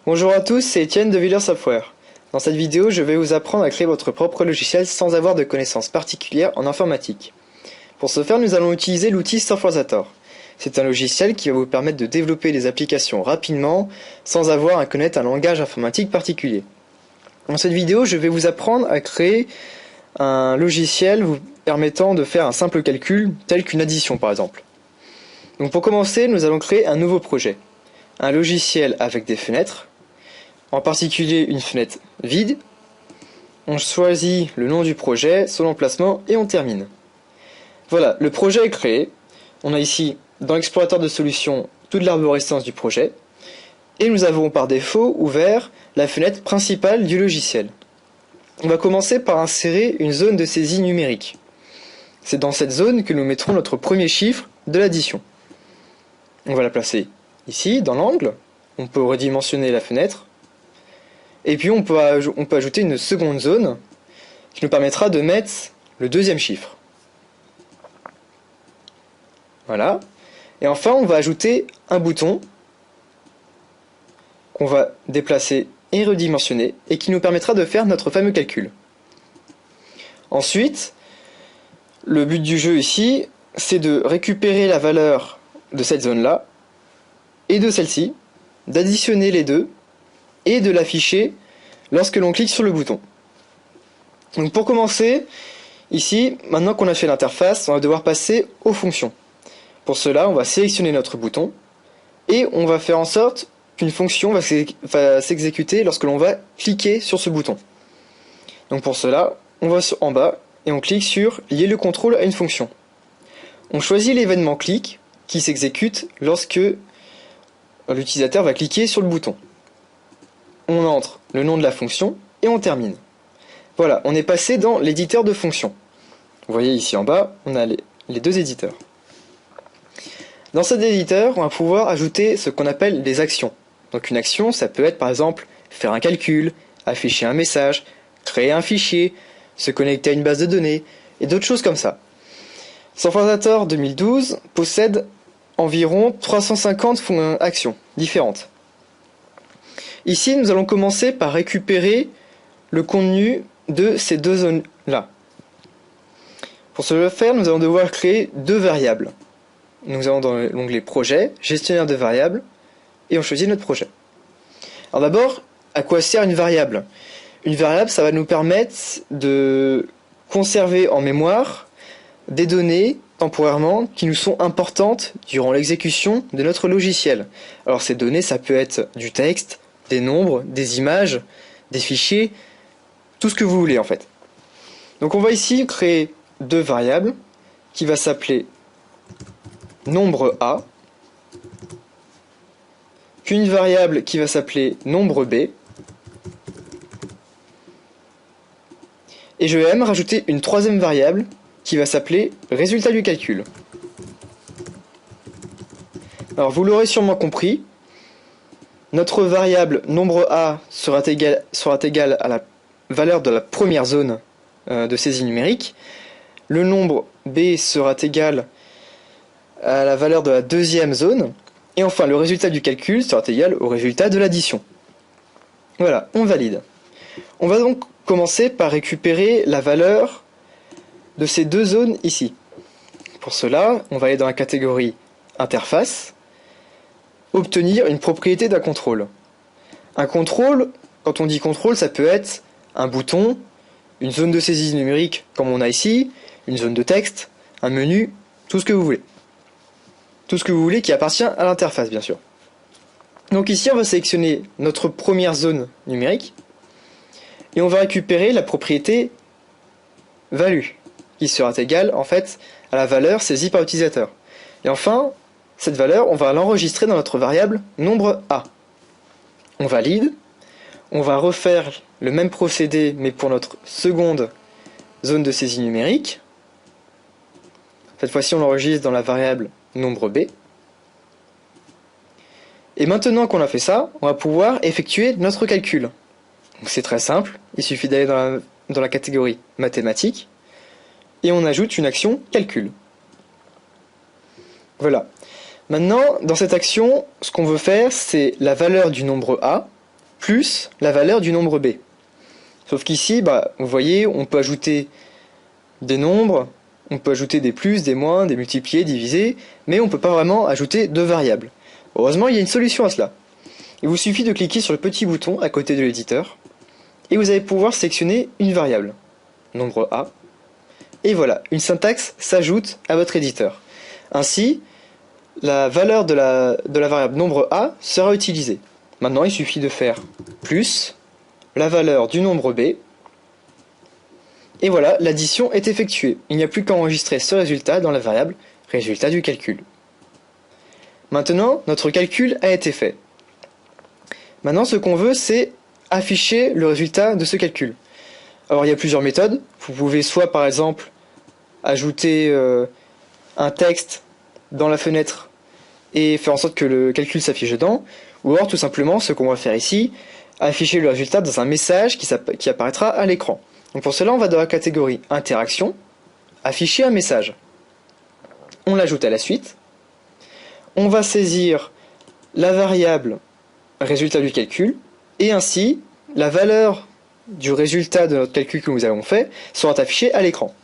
Bonjour à tous, c'est Étienne de Villers Software. Dans cette vidéo, je vais vous apprendre à créer votre propre logiciel sans avoir de connaissances particulières en informatique. Pour ce faire, nous allons utiliser l'outil Softwarezator. C'est un logiciel qui va vous permettre de développer des applications rapidement sans avoir à connaître un langage informatique particulier. Dans cette vidéo, je vais vous apprendre à créer un logiciel vous permettant de faire un simple calcul tel qu'une addition par exemple. Donc pour commencer, nous allons créer un nouveau projet. Un logiciel avec des fenêtres, en particulier une fenêtre vide. On choisit le nom du projet, son emplacement et on termine. Voilà, le projet est créé. On a ici dans l'explorateur de solutions toute l'arborescence du projet. Et nous avons par défaut ouvert la fenêtre principale du logiciel. On va commencer par insérer une zone de saisie numérique. C'est dans cette zone que nous mettrons notre premier chiffre de l'addition. On va la placer ici, dans l'angle. On peut redimensionner la fenêtre. Et puis on peut ajouter une seconde zone qui nous permettra de mettre le deuxième chiffre. Voilà. Et enfin, on va ajouter un bouton qu'on va déplacer et redimensionner et qui nous permettra de faire notre fameux calcul. Ensuite, le but du jeu ici, c'est de récupérer la valeur de cette zone-là et de celle-ci, d'additionner les deux et de l'afficher lorsque l'on clique sur le bouton. Donc pour commencer, ici, maintenant qu'on a fait l'interface, on va devoir passer aux fonctions. Pour cela, on va sélectionner notre bouton et on va faire en sorte qu'une fonction va s'exécuter lorsque l'on va cliquer sur ce bouton. Donc pour cela, on va en bas et on clique sur « Lier le contrôle à une fonction ». On choisit l'événement clic qui s'exécute lorsque l'utilisateur va cliquer sur le bouton. On entre le nom de la fonction et on termine. Voilà, on est passé dans l'éditeur de fonctions. Vous voyez ici en bas, on a les deux éditeurs. Dans cet éditeur, on va pouvoir ajouter ce qu'on appelle des actions. Donc une action, ça peut être par exemple faire un calcul, afficher un message, créer un fichier, se connecter à une base de données, et d'autres choses comme ça. Softwarezator 2012 possède environ 350 actions différentes. Ici, nous allons commencer par récupérer le contenu de ces deux zones-là. Pour ce faire, nous allons devoir créer deux variables. Nous allons dans l'onglet Projet, Gestionnaire de variables, et on choisit notre projet. Alors d'abord, à quoi sert une variable ? Une variable, ça va nous permettre de conserver en mémoire des données temporairement qui nous sont importantes durant l'exécution de notre logiciel. Alors ces données, ça peut être du texte, des nombres, des images, des fichiers, tout ce que vous voulez en fait. Donc on va ici créer deux variables qui va s'appeler nombre A, puis une variable qui va s'appeler nombre B, et je vais même rajouter une troisième variable qui va s'appeler résultat du calcul. Alors vous l'aurez sûrement compris, notre variable nombre A sera égale à la valeur de la première zone de saisie numérique, le nombre B sera égal à la valeur de la deuxième zone, et enfin le résultat du calcul sera égal au résultat de l'addition. Voilà, on valide. On va donc commencer par récupérer la valeur de ces deux zones ici. Pour cela, on va aller dans la catégorie interface, obtenir une propriété d'un contrôle. Un contrôle, quand on dit contrôle, ça peut être un bouton, une zone de saisie numérique comme on a ici, une zone de texte, un menu, tout ce que vous voulez. Tout ce que vous voulez qui appartient à l'interface, bien sûr. Donc ici, on va sélectionner notre première zone numérique et on va récupérer la propriété value qui sera égale en fait à la valeur saisie par l'utilisateur. Et enfin, cette valeur, on va l'enregistrer dans notre variable nombre A. On valide, on va refaire le même procédé mais pour notre seconde zone de saisie numérique. Cette fois-ci, on l'enregistre dans la variable nombre B. Et maintenant qu'on a fait ça, on va pouvoir effectuer notre calcul. C'est très simple, il suffit d'aller dans la catégorie mathématiques et on ajoute une action calcul. Voilà. Maintenant, dans cette action, ce qu'on veut faire, c'est la valeur du nombre A plus la valeur du nombre b. Sauf qu'ici, vous voyez, on peut ajouter des nombres, on peut ajouter des plus, des moins, des multipliés, divisés, mais on ne peut pas vraiment ajouter de variables. Heureusement, il y a une solution à cela. Il vous suffit de cliquer sur le petit bouton à côté de l'éditeur, et vous allez pouvoir sélectionner une variable, nombre A, et voilà, une syntaxe s'ajoute à votre éditeur. Ainsi, la valeur de la variable nombre A sera utilisée. Maintenant, il suffit de faire plus la valeur du nombre B, et voilà, l'addition est effectuée. Il n'y a plus qu'à enregistrer ce résultat dans la variable résultat du calcul. Maintenant, notre calcul a été fait. Maintenant, ce qu'on veut, c'est afficher le résultat de ce calcul. Alors, il y a plusieurs méthodes. Vous pouvez soit, par exemple, ajouter un texte dans la fenêtre et faire en sorte que le calcul s'affiche dedans, ou alors, tout simplement, ce qu'on va faire ici, afficher le résultat dans un message qui apparaîtra à l'écran. Donc pour cela, on va dans la catégorie Interaction, afficher un message. On l'ajoute à la suite. On va saisir la variable résultat du calcul, et ainsi, la valeur du résultat de notre calcul que nous avons fait sera affichée à l'écran.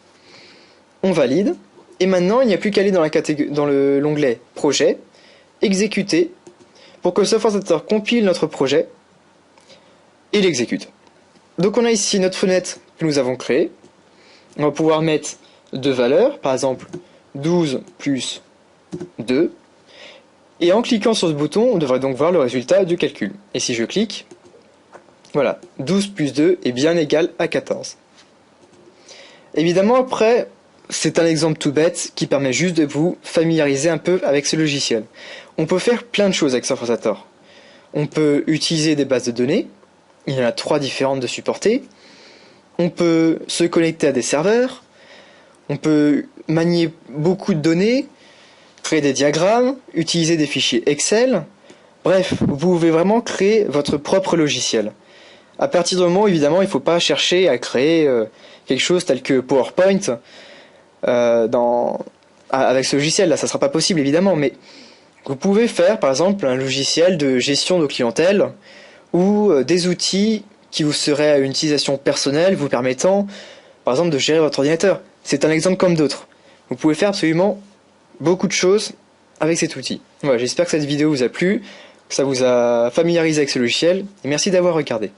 On valide, et maintenant, il n'y a plus qu'à aller dans l'onglet Projet, Exécuter, pour que le software Editor compile notre projet et l'exécute. Donc on a ici notre fenêtre que nous avons créée. On va pouvoir mettre deux valeurs, par exemple 12 plus 2. Et en cliquant sur ce bouton, on devrait donc voir le résultat du calcul. Et si je clique, voilà, 12 plus 2 est bien égal à 14. Évidemment, après, c'est un exemple tout bête qui permet juste de vous familiariser un peu avec ce logiciel. On peut faire plein de choses avec Software Editor. On peut utiliser des bases de données. Il y en a 3 différentes de supporter. On peut se connecter à des serveurs. On peut manier beaucoup de données, créer des diagrammes, utiliser des fichiers Excel. Bref, vous pouvez vraiment créer votre propre logiciel. À partir du moment où, évidemment, il ne faut pas chercher à créer quelque chose tel que PowerPoint avec ce logiciel-là. Ça ne sera pas possible, évidemment, mais vous pouvez faire, par exemple, un logiciel de gestion de clientèle ou des outils qui vous seraient à une utilisation personnelle vous permettant, par exemple, de gérer votre ordinateur. C'est un exemple comme d'autres. Vous pouvez faire absolument beaucoup de choses avec cet outil. Voilà, j'espère que cette vidéo vous a plu, que ça vous a familiarisé avec ce logiciel, et merci d'avoir regardé.